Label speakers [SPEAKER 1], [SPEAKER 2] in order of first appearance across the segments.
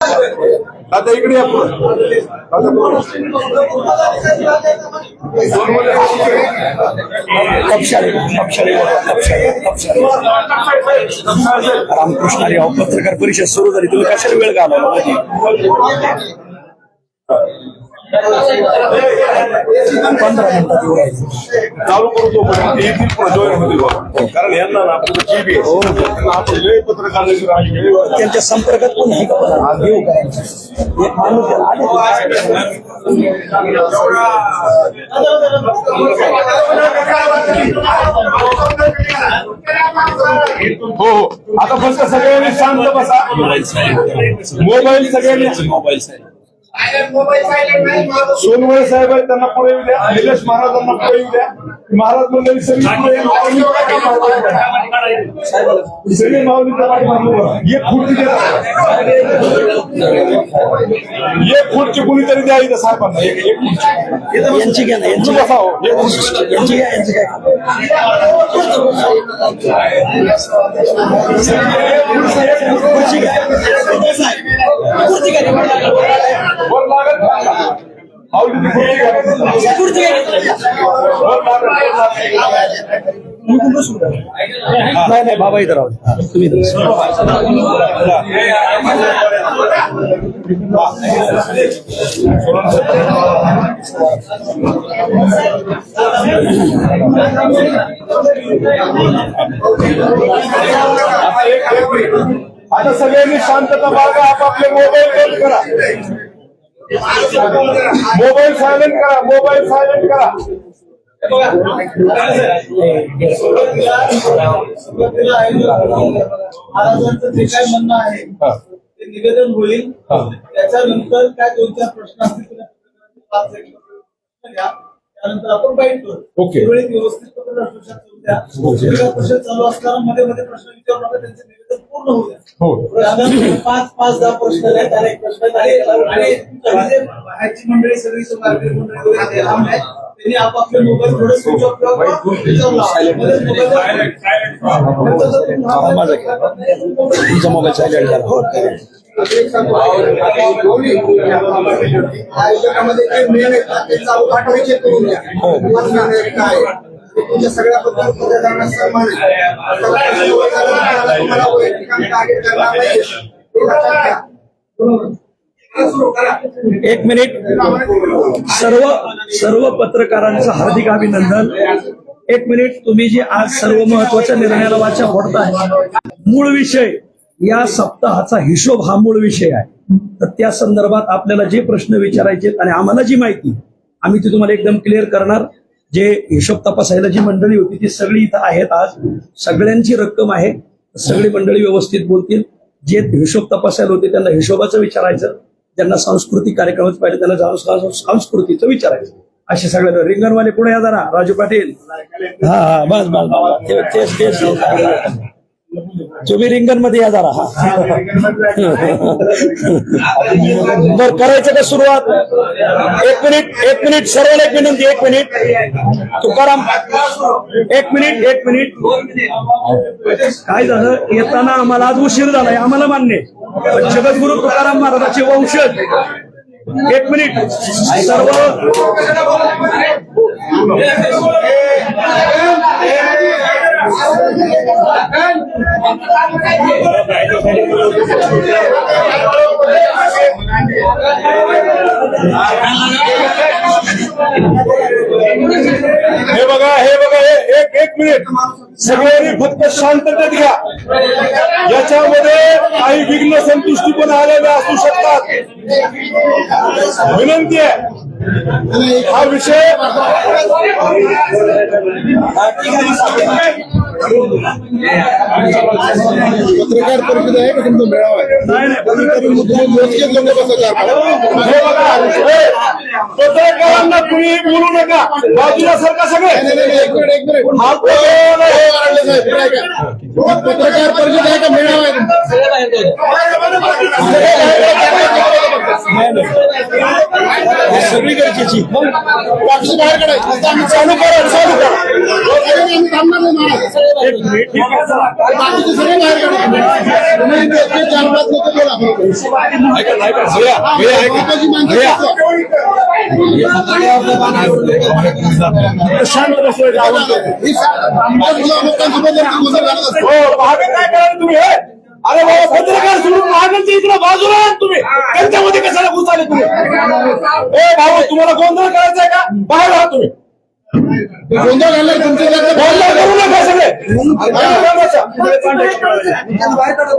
[SPEAKER 1] आता इकडे या पुढं. आता पुढं.
[SPEAKER 2] रामकृष्ण हरी पत्रकार परिषद सुरू झाली, तुम्ही कशाला वेळ घालवला? 15 मिनिटात येऊ राहिले.
[SPEAKER 1] चालू करतो येथील पुढे जॉईन होतील कारण यांना ना आपलं टीव्ही आपण वेळ पत्रकार
[SPEAKER 2] त्यांच्या संपर्कात पण नाही का घेऊ करायचं एक माणूस
[SPEAKER 1] हो आता फक्त सगळ्यांनी शांत बसा. मोबाईल सगळ्यांनी
[SPEAKER 2] मोबाईल
[SPEAKER 1] सोनवणे साहेब आहेत त्यांना पुढे येऊ द्या. निलेश महाराजांना पुढे येऊ द्या. महाराज मंडळी सगळी माऊलीच्या पाठीमागे एक खुर्ची कुणीतरी द्या इथं साहेबांना. एक
[SPEAKER 2] यांची घ्या ना, यांची
[SPEAKER 1] बसावं.
[SPEAKER 2] यांची घ्या, यांची काय
[SPEAKER 1] वर लागत माऊलीची खुर्ची घ्या.
[SPEAKER 2] नाही नाही बाबा इथं राहू तुम्ही
[SPEAKER 1] आता सगळ्यांनी शांतता बाळगा. आपापले मोबाईल बंद करा. मोबाईल सायलेंट करा. मोबाईल सायलेंट करा.
[SPEAKER 3] महाराजांचं जे काय म्हणणं आहे ते निवेदन होईल. त्याच्यानंतर काय 2-4 प्रश्न असतील त्यानंतर आपण बाईट करू.
[SPEAKER 1] ओके.
[SPEAKER 3] व्यवस्थित परिषद चालू असताना मध्ये मध्ये प्रश्न विचारू नका. त्यांचे निवेदन पूर्ण होऊ द्या. 5-10 प्रश्न आहेत. प्रश्न बाहेरची मंडळी सगळी त्यांनी आपापले मोबाईल थोडे स्विच ऑफ
[SPEAKER 2] तुमचा मोबाईल सायलेंट झाला.
[SPEAKER 3] आयोजकामध्ये जे मेन आहेत त्यांचा अवघात करून द्या. काय तुमच्या सगळ्याबद्दल सन्मान आहे.
[SPEAKER 2] एक मिनिट. सर्व पत्रकारांचं हार्दिक अभिनंदन. एक मिनिट. तुम्ही जे आज सर्व महत्वाच्या निर्णयाला वाचा फोडताय, मूळ विषय या सप्ताहाचा हिशोब हा मूळ विषय आहे. तर त्या संदर्भात आपल्याला जे प्रश्न विचारायचे आणि आम्हाला जी माहिती आम्ही ती तुम्हाला एकदम क्लिअर करणार. जे हिशोब तपासायला जी मंडळी होती ती सगळी इथं आहेत. आज सगळ्यांची रक्कम आहे. सगळी मंडळी व्यवस्थित बोलतील. जे हिशोब तपासायला होते त्यांना हिशोबाचं विचारायचं. ज्यांना सांस्कृतिक कार्यक्रमाचं पाहिजे त्यांना सांस्कृतिकचं विचारायचं. असे सगळे रिंगणवाले पुढे या जरा. राजू पाटील. हा बस बस तेच तुम्ही रिंगण मध्ये या जरा. बर करायचं का सुरुवात? एक मिनिट सर्वांना एक विनंती. 1 मिनिट. तुकाराम 1 मिनिट. काय झालं येताना आम्हाला आज उशीर झालाय आम्हाला मान्य. जगद्गुरु तुकाराम महाराजांचे वंशज 1 मिनिट सर्व
[SPEAKER 1] हे बघा एक मिनिट. सगळ्यांनी फक्त शांततेत घ्या. याच्यामध्ये काही विघ्न संतुष्टी पण आलेल्या असू शकतात. विनंती आहे हा विषय
[SPEAKER 4] पत्रकार परिषद आहे का तुमचा मेळावा आहे?
[SPEAKER 1] पत्रकारांना कुणी बोलू नका. बाजूला सरका सगळे.
[SPEAKER 4] एक मिनिट पत्रकार परिषद आहे का मेळावा आहे तुमचा?
[SPEAKER 2] सगळी गरजेची.
[SPEAKER 4] बाकीचे बाहेर काढायचे
[SPEAKER 1] चालू करा चालू करा.
[SPEAKER 4] आम्ही थांबणार नाही महाराज. बाकीचे सगळे बाहेर काढायचे. तुम्ही इथे 4-5 लोक बोला.
[SPEAKER 1] ऐका ऐका भैया भैया ऐका
[SPEAKER 4] बाबाजी माणसं
[SPEAKER 1] भैया
[SPEAKER 4] कसं?
[SPEAKER 1] शांत बसलोय का?
[SPEAKER 4] ही लोकांसोबत जर गोंधळ झाला असेल,
[SPEAKER 1] हो मागे काय कराल तुम्ही हे? अरे बाबा पत्रकार सोडून मागांच्या इकडे बाजूला आहात तुम्ही, त्यांच्यामध्ये कशाला घुसाले तुम्ही? ए भाऊ तुम्हाला गोंधळ करायचा आहे का? बाहेर आहात तुम्ही.
[SPEAKER 4] गोंधळ घालणार तुमच्या जागेवर
[SPEAKER 1] गोंधळ करू नका सगळे.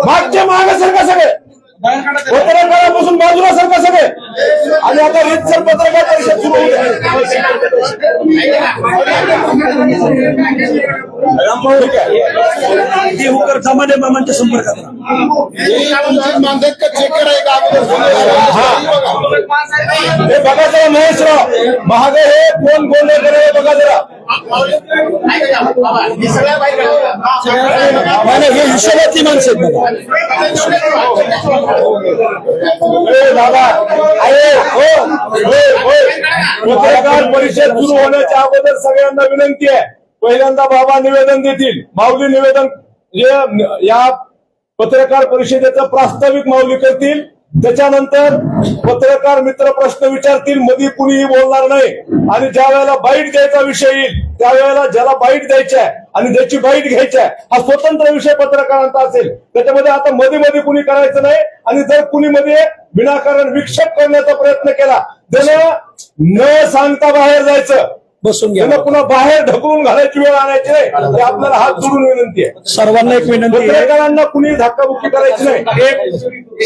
[SPEAKER 1] मागच्या मागे सरका सगळे, पत्रकारापासून बाजूला सरका सगळे. आणि आता रीतसर पत्रकार परिषद सुरू होते. ठीक आहे.
[SPEAKER 2] देहूकर जमाने मामांच्या संपर्कात राहा.
[SPEAKER 4] ही आमची माणसं आहेत का चेक करा एक अगोदर.
[SPEAKER 1] हे बघा जरा महेशराव महागे हे कोण गोंधळ करे बघा जरा.
[SPEAKER 2] नाही, हे हिशोबातली माणसं आहेत बघा.
[SPEAKER 1] ए दादा अरे हो पत्रकार परिषद सुरू होण्याच्या अगोदर सगळ्यांना विनंती आहे, पहिल्यांदा बाबा निवेदन देतील, माऊली निवेदन जे या पत्रकार परिषदेचं प्रास्ताविक माऊली करतील. त्याच्यानंतर पत्रकार मित्र प्रश्न विचारतील, मध्ये कुणीही बोलणार नाही. आणि ज्या वेळेला बाईट द्यायचा विषय येईल त्यावेळेला ज्याला बाईट द्यायची आहे आणि ज्याची बाईट घ्यायची आहे हा स्वतंत्र विषय पत्रकारांचा असेल. त्याच्यामध्ये आता मध्ये कुणी करायचं नाही. आणि जर कुणी मध्ये विनाकारण विक्षेप करण्याचा प्रयत्न केला त्यानं न सांगता बाहेर जायचं,
[SPEAKER 2] बसून घ्या.
[SPEAKER 1] त्यानं पुन्हा बाहेर ढकलून घालायची वेळ आणायची नाही. हे आपल्याला हात जोडून विनंती आहे.
[SPEAKER 2] सर्वांना एक विनंती आहे,
[SPEAKER 1] पत्रकारांना कुणी धक्काबुक्की करायची नाही.
[SPEAKER 2] एक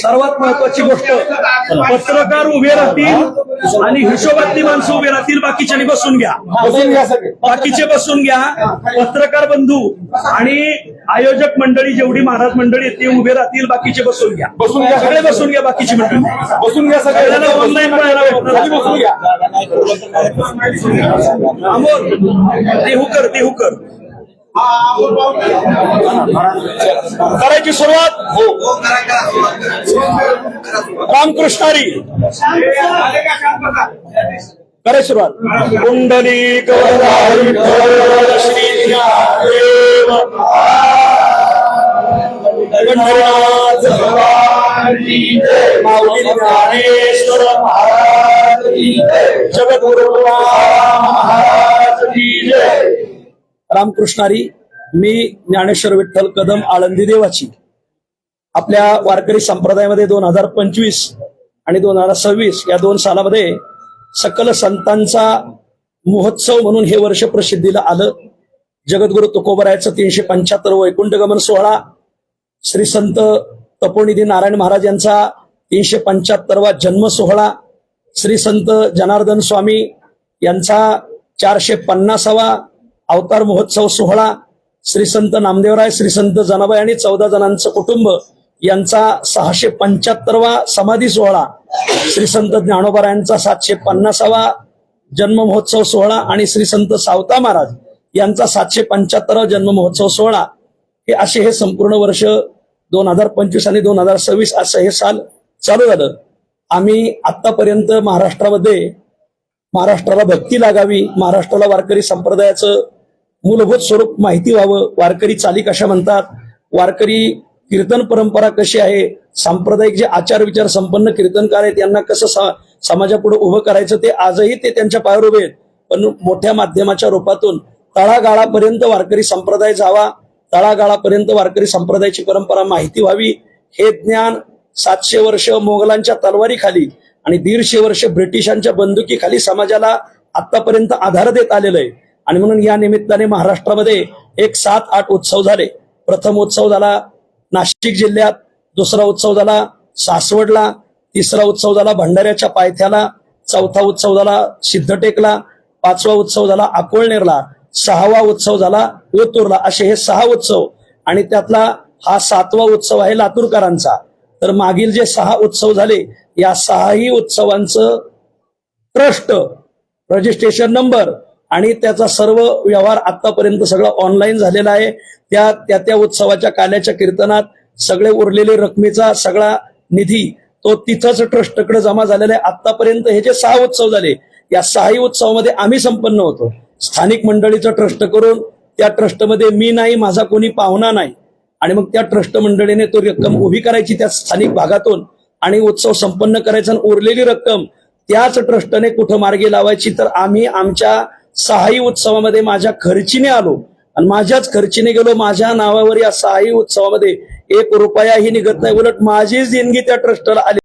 [SPEAKER 2] सर्वात महत्वाची गोष्ट, पत्रकार उभे राहतील आणि हिशोबातली माणसं उभे राहतील, बाकीच्यांनी बसून घ्या.
[SPEAKER 1] बसून घ्या सगळे.
[SPEAKER 2] बाकीचे बसून घ्या. पत्रकार बंधू आणि आयोजक मंडळी जेवढी महाराज मंडळी आहेत ते उभे राहतील, बाकीचे बसून घ्या.
[SPEAKER 1] बसून घ्या.
[SPEAKER 2] सगळे बसून घ्या. बाकीची मंडळी
[SPEAKER 1] बसून घ्या सगळे.
[SPEAKER 2] सगळ्यांना ऑनलाईन पळायला भेटणार.
[SPEAKER 1] खाली बसून घ्या.
[SPEAKER 2] अमोल देहूकर करायची सुरुवात. रामकृष्णारी करायची सुरुवात. कुंडली गौराई श्री ज्ञानदेव गणनाथ माऊली ज्ञानेश्वर महाराज की जय. जगद्गुरु महाराज की जय. रामकृष्णारी. मी ज्ञानेश्वर विठ्ठल कदम आळंदी देवाची. आपल्या वारकरी संप्रदायामध्ये 2025 आणि 2026 या 2 सालामध्ये सकल संतांचा महोत्सव म्हणून हे वर्ष प्रसिद्धीला आलं. जगद्गुरु तुकोबरायाचं 375 वैकुंठगमन सोहळा, श्री संत तपोनिधी नारायण महाराज यांचा 375वा जन्म सोहळा, श्री संत जनार्दन स्वामी यांचा 450वा अवतार महोत्सव सोहळा, श्री संत नामदेवराय, श्री संत जनाबाई आणि 14 जणांचं कुटुंब यांचा 675वा समाधी सोहळा, श्री संत ज्ञानोबारायांचा 750वा जन्म महोत्सव सोहळा आणि श्री संत सावता महाराज यांचा 775वा जन्म महोत्सव सोहळा. हे असे हे संपूर्ण वर्ष 2025 आणि 2026 असं हे साल चालू झालं. आम्ही आतापर्यंत महाराष्ट्राला भक्ती लागावी, महाराष्ट्राला वारकरी संप्रदायाचं मूलभूत स्वरूप माहिती व्हावं, वारकरी चाली कशा म्हणतात, वारकरी कीर्तन परंपरा कशी आहे, सांप्रदायिक जे आचार विचार संपन्न कीर्तनकार आहेत यांना कसं समाजापुढे उभं करायचं ते आजही ते त्यांच्या पायावर उभे आहेत. पण मोठ्या माध्यमाच्या रूपातून तळागाळापर्यंत वारकरी संप्रदाय जावा, तळागाळापर्यंत वारकरी संप्रदायाची परंपरा माहिती व्हावी. हे ज्ञान 700 वर्ष मोगलांच्या तलवारीखाली आणि 150 वर्ष ब्रिटिशांच्या बंदुकीखाली समाजाला आतापर्यंत आधार देत आलेलं आहे. आणि म्हणून या निमित्ताने महाराष्ट्रामध्ये एक 7-8 उत्सव झाले. प्रथम उत्सव झाला नाशिक जिल्ह्यात, दुसरा उत्सव झाला सासवडला, तिसरा उत्सव झाला भंडाऱ्याच्या पायथ्याला, चौथा उत्सव झाला सिद्धटेकला, 5वा उत्सव झाला अकोळनेरला, 6वा उत्सव झाला ओतूरला. असे हे 6 उत्सव आणि त्यातला हा 7वा उत्सव आहे लातूरकरांचा. तर मागील जे 6 उत्सव झाले या 6ही उत्सवांचं ट्रस्ट, रजिस्ट्रेशन नंबर आणि त्याचा सर्व व्यवहार आतापर्यंत सगळं ऑनलाईन झालेला आहे. त्या उत्सवाच्या काल्याच्या कीर्तनात सगळे उरलेले रकमेचा सगळा निधी तो तिथंच ट्रस्टकडे जमा झालेला आहे. आतापर्यंत हे जे 6 उत्सव झाले, या 6 उत्सवामध्ये आम्ही संपन्न होतो. स्थानिक मंडळीचं ट्रस्ट करून त्या ट्रस्टमध्ये मी नाही, माझा कोणी पाहुणा नाही, आणि मग त्या ट्रस्ट मंडळीने तो रक्कम उभी करायची त्या स्थानिक भागातून आणि उत्सव संपन्न करायचा. आणि उरलेली रक्कम त्याच ट्रस्टने कुठं मार्गी लावायची. तर आम्ही आमच्या 6 उत्सवामध्ये माझ्या खर्चीने आलो आणि माझ्याच खर्चीने गेलो. माझ्या नावावर या 6 उत्सवामध्ये 1 रुपयाही निघत नाही. उलट माझीच देणगी त्या ट्रस्टला आली.